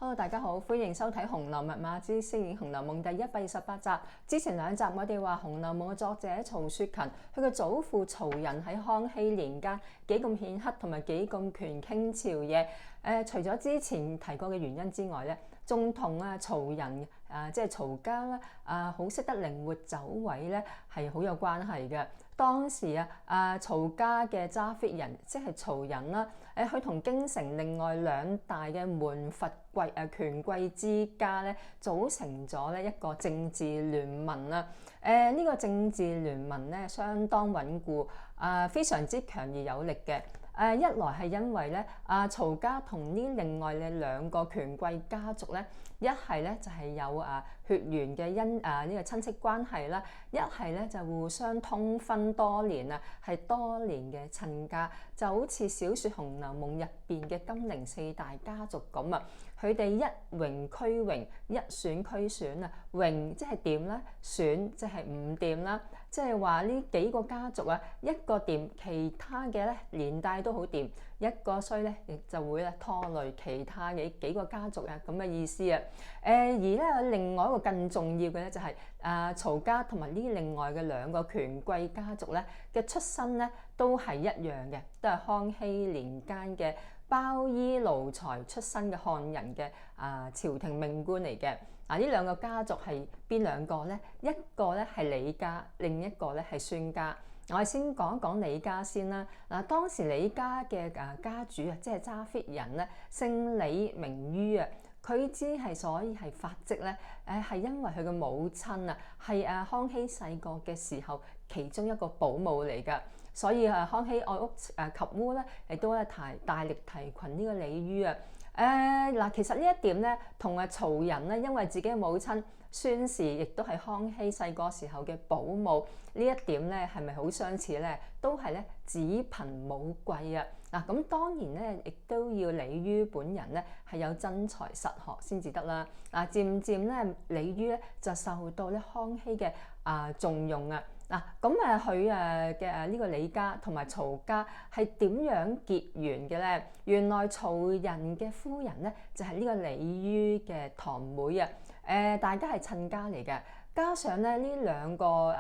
Hello，大家好，歡迎收睇《紅樓密碼之飾演紅樓夢》第128集。之前2集我哋話《紅樓夢》嘅作者曹雪芹，佢嘅祖父曹仁喺康熙年間幾咁顯赫，同埋幾咁權傾朝野。除咗之前提過嘅原因之外咧，仲同曹仁即係曹家啦好識得靈活走位咧，係好有關係嘅。當時曹家嘅揸 fit 人，即係曹仁啦，佢同京城另外2大嘅門閥權貴之家咧，組成咗咧一個政治聯盟啦。呢個政治聯盟咧相當穩固，非常之強而有力嘅。一來係因為咧，曹家同呢另外嘅2個權貴家族咧，一係咧就係有血緣嘅呢個親戚關係啦，一係咧就互相通婚多年係多年嘅親家，就好似小説《紅樓夢》入邊嘅金陵4大家族咁啊。佢哋一榮俱榮，一損俱損啊！榮即係掂啦，損即係唔掂啦。即係話呢幾個家族一個掂，其他嘅咧連帶都好掂；一個衰咧，亦就會拖累其他嘅幾個家族咁嘅意思啊。而咧另外一個更重要嘅咧就係曹家同埋呢另外嘅2個權貴家族咧嘅出身咧都係一樣嘅，都係康熙年間嘅包衣奴才出身嘅漢人嘅朝廷命官嚟嘅。呢2個家族係邊2個呢？一個咧係李家，另一個咧係孫家。我哋先講一講李家先啦。當時李家嘅家主即係揸 fit 人咧，姓李名於佢所以係發跡咧，係因為佢嘅母親係康熙細個嘅時候其中一個保姆嚟㗎，所以康熙愛屋及烏咧，亦都大力提攜呢個李於其實呢一點咧，同曹仁咧，因為自己嘅母親孫氏亦都係康熙細個時候嘅保姆，呢一點咧係咪好相似咧？都係咧子憑母貴啊！咁當然咧，亦都要李於本人咧係有真才實學先至得啦。漸漸咧，李於咧就受到咧康熙嘅重用啊！佢嘅呢個李家同埋曹家係點樣結緣嘅咧？原來曹仁嘅夫人咧就係呢個李於嘅堂妹大家係親家嚟嘅。加上咧呢2個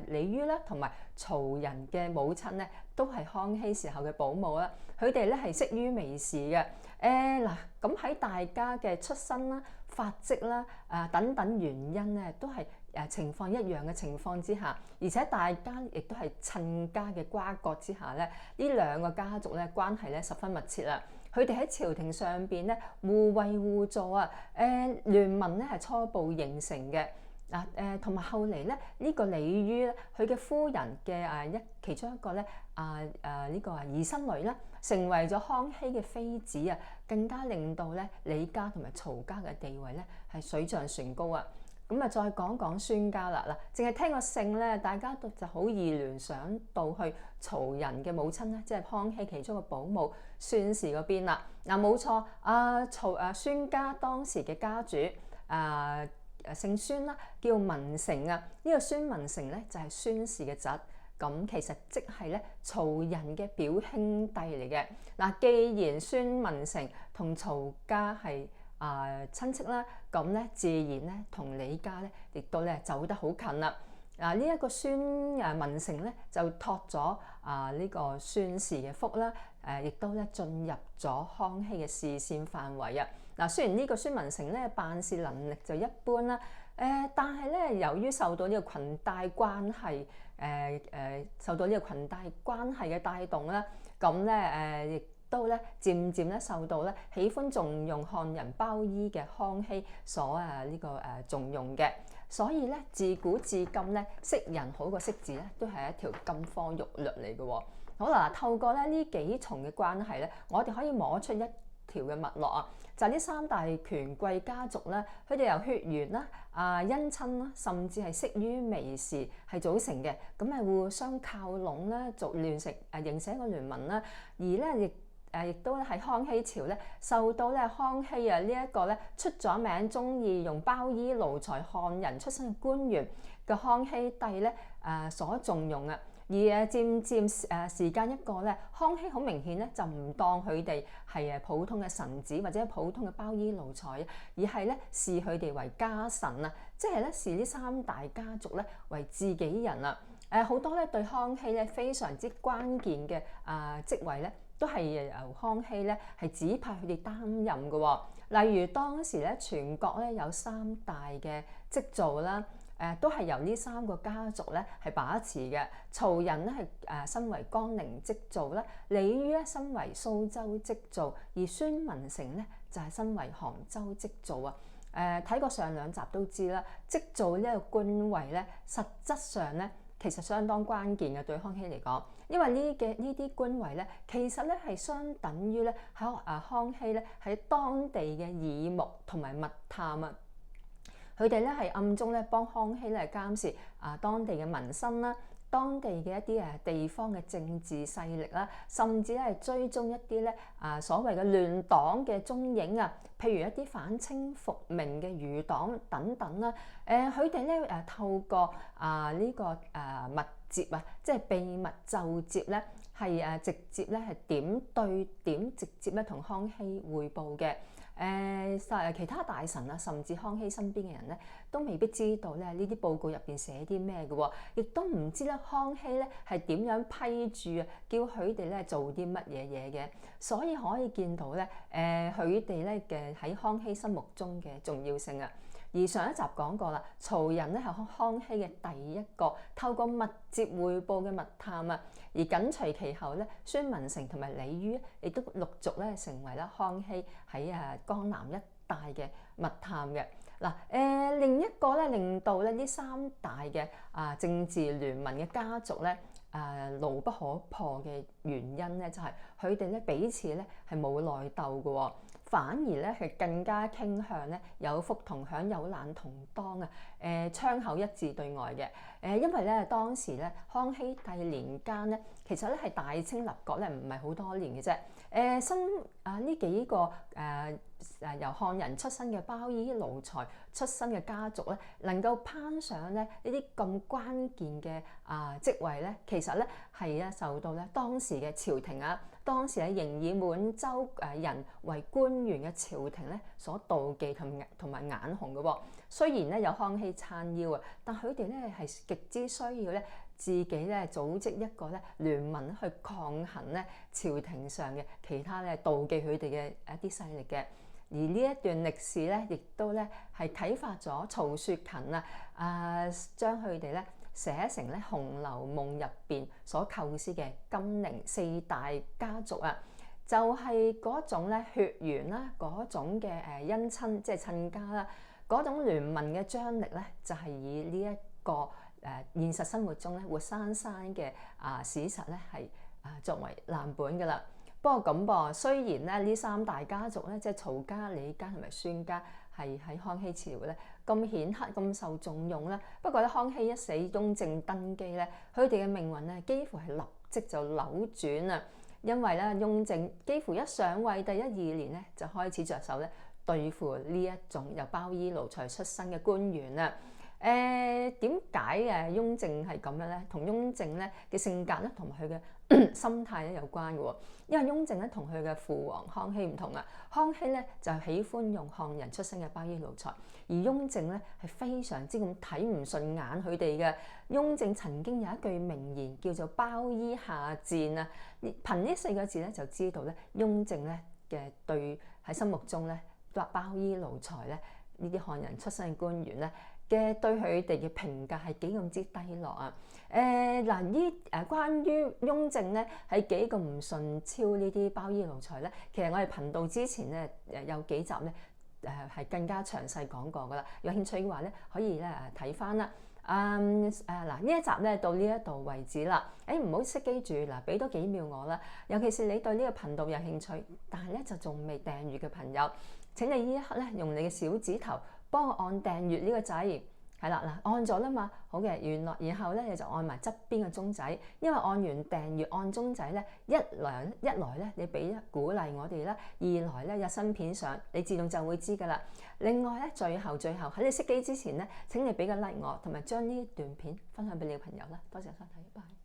李於啦，同埋曹仁嘅母親咧，都係康熙時候嘅保姆啦。佢哋咧係識於微時嘅。咁喺大家嘅出身啦、發跡啦、等等原因咧，都係情況一樣嘅情況之下，而且大家亦都係親家嘅瓜葛之下咧，呢2個家族咧關係咧十分密切啦。佢哋喺朝廷上邊咧互惠互助聯盟咧係初步形成嘅。同埋後嚟咧，呢個李於咧，佢嘅夫人嘅其中一個咧呢個兒甥女啦，成為咗康熙嘅妃子更加令到咧李家同埋曹家嘅地位咧係水漲船高啊！咁再講講孫家啦，淨係聽個姓咧，大家都就好易聯想到去曹仁嘅母親咧，即係康熙其中嘅保姆孫氏嗰邊啦。冇錯，孫家當時嘅家主姓孫啦，叫文成呢個孫文成咧就係孫氏嘅侄，咁其實即係咧曹仁嘅表兄弟嚟嘅。既然孫文成同曹家係親戚啦，咁咧自然咧同李家咧亦都咧走得好近啦。呢一個孫文成咧就託咗呢個孫氏嘅福啦，亦都咧進入咗康熙嘅視線範圍雖然呢個孫文成咧辦事能力就一般啦，但係咧由於受到呢個裙帶關係嘅帶動啦，咁咧亦都咧漸漸咧受到咧喜歡重用漢人包衣嘅康熙所重用嘅，所以咧自古至今咧識人好過識字咧都係一條金科玉律嚟嘅。好啦，透過咧呢幾重嘅關係咧，我哋可以摸出一條嘅脈絡就係呢3大權貴家族咧，佢哋由血緣啦、姻親啦，甚至係識於微時係組成嘅，咁互相靠攏啦，形成一個聯盟啦，而咧亦都喺康熙朝咧受到咧康熙呢一個咧出咗名中意用包衣奴才漢人出身嘅官員嘅康熙帝咧所重用而漸漸時間一過咧，康熙好明顯咧就唔當佢哋係普通嘅臣子或者普通嘅包衣奴才，而係咧視佢哋為家臣啊，即係咧視呢三大家族咧為自己人啊。好多咧對康熙咧非常之關鍵嘅職位咧，都係由康熙咧係指派佢哋擔任嘅喎。例如當時咧全國咧有三大嘅織造啦。都係由呢三個家族咧係把持嘅。曹仁咧係身為江寧織造啦，李煜咧身為蘇州織造，而孫文成咧就係身為杭州織造啊。睇過上兩集都知啦，織造呢一個官位咧，實質上咧其實相當關鍵嘅對康熙嚟講，因為呢啲官位咧，其實咧係相等於咧喺康熙咧喺當地嘅耳目同埋密探啊。佢哋咧係暗中咧幫康熙咧監視當地嘅民生啦，當地嘅一啲地方嘅政治勢力啦，甚至咧係追蹤一啲咧所謂嘅亂黨嘅蹤影啊，譬如一啲反清復明嘅餘黨等等啦。佢哋咧透過呢個密接啊，即係秘密奏摺咧，係直接咧係點對點直接咧同康熙匯報嘅。其他大臣啊，甚至康熙身邊嘅人咧，都未必知道咧呢啲報告入邊寫啲咩嘅喎，亦都唔知咧康熙咧係點樣批注啊，叫佢哋咧做啲乜嘢嘢嘅。所以可以見到咧，佢哋咧嘅喺康熙心目中嘅重要性啊。而上一集講過啦，曹仁咧係康熙嘅第一個透過密接匯報嘅密探啊，而緊隨其後咧，孫文成同埋李煜亦都陸續咧成為啦康熙喺江南一帶嘅密探嘅。另一個咧令到咧呢三大嘅政治聯盟嘅家族咧牢不可破嘅原因咧，就係佢哋咧彼此咧係冇內鬥嘅喎。反而咧係更加傾向咧有福同享、有難同當啊！窗口一致對外嘅。因為咧當時咧康熙帝年間咧，其實咧係大清立國咧唔係好多年嘅啫。呢幾個由漢人出身嘅包衣奴才出身嘅家族咧，能夠攀上咧呢啲咁關鍵嘅職位咧，其實咧係受到咧當時嘅朝廷當時仍以滿洲人為官員嘅朝廷咧所妒忌同埋眼紅嘅喎。雖然咧有康熙撐腰啊，但佢哋咧係極之需要咧自己咧組織一個咧聯盟去抗衡咧朝廷上嘅其他咧妒忌佢哋嘅一啲勢力嘅。而呢一段歷史咧，亦都咧係啟發咗曹雪芹將佢哋咧寫成咧《紅樓夢》入邊所構思嘅金陵四大家族啊，就係嗰種咧血緣啦，嗰種嘅姻親即係親家啦，嗰種聯盟嘅張力咧，就係以呢一個現實生活中咧活生生嘅史實咧係作為藍本㗎啦。不過咁噃，雖然咧呢三大家族咧，即係曹家、李家同埋孫家，係喺康熙朝咧咁顯赫、咁受重用啦。不過咧，康熙一死，雍正登基咧，佢哋嘅命運咧幾乎係立即就扭轉啊！因為咧，雍正幾乎一上位第1、2年咧，就開始着手咧對付呢一種由包衣奴才出身嘅官員啊。點解雍正係咁樣咧？同雍正咧嘅性格咧，同埋佢嘅心態咧有關嘅喎。因為雍正咧同佢嘅父皇康熙唔同啊。康熙咧就喜歡用漢人出身嘅包衣奴才，而雍正咧係非常之咁睇唔順眼佢哋嘅。雍正曾經有一句名言叫做包衣下賤啊。憑呢4個字咧就知道咧，雍正咧嘅對喺心目中咧包衣奴才咧呢啲漢人出身嘅官員咧嘅對佢哋嘅評價係幾咁之低落啊！關於雍正咧係幾咁唔順超呢啲包衣奴才咧，其實我哋頻道之前咧有幾集咧係更加詳細講過噶啦。有興趣嘅話咧，可以咧睇翻啦。呢一集咧到呢一度為止啦。唔好熄機住嗱，俾多幾秒我啦。尤其是你對呢個頻道有興趣，但係咧就仲未訂閱嘅朋友，請你呢一刻咧用你嘅小指頭幫我按訂閱呢個掣。係啦，按咗啦嘛，好嘅，然後咧你就按埋側邊嘅鐘仔，因為按完訂閱按鐘仔咧，一來咧你俾鼓勵我哋啦，二來咧有新片上，你自動就會知噶啦。另外咧，最後喺你熄機之前咧，請你俾個 like 我，同埋將呢一段片分享俾你嘅朋友啦。多謝收睇，拜拜。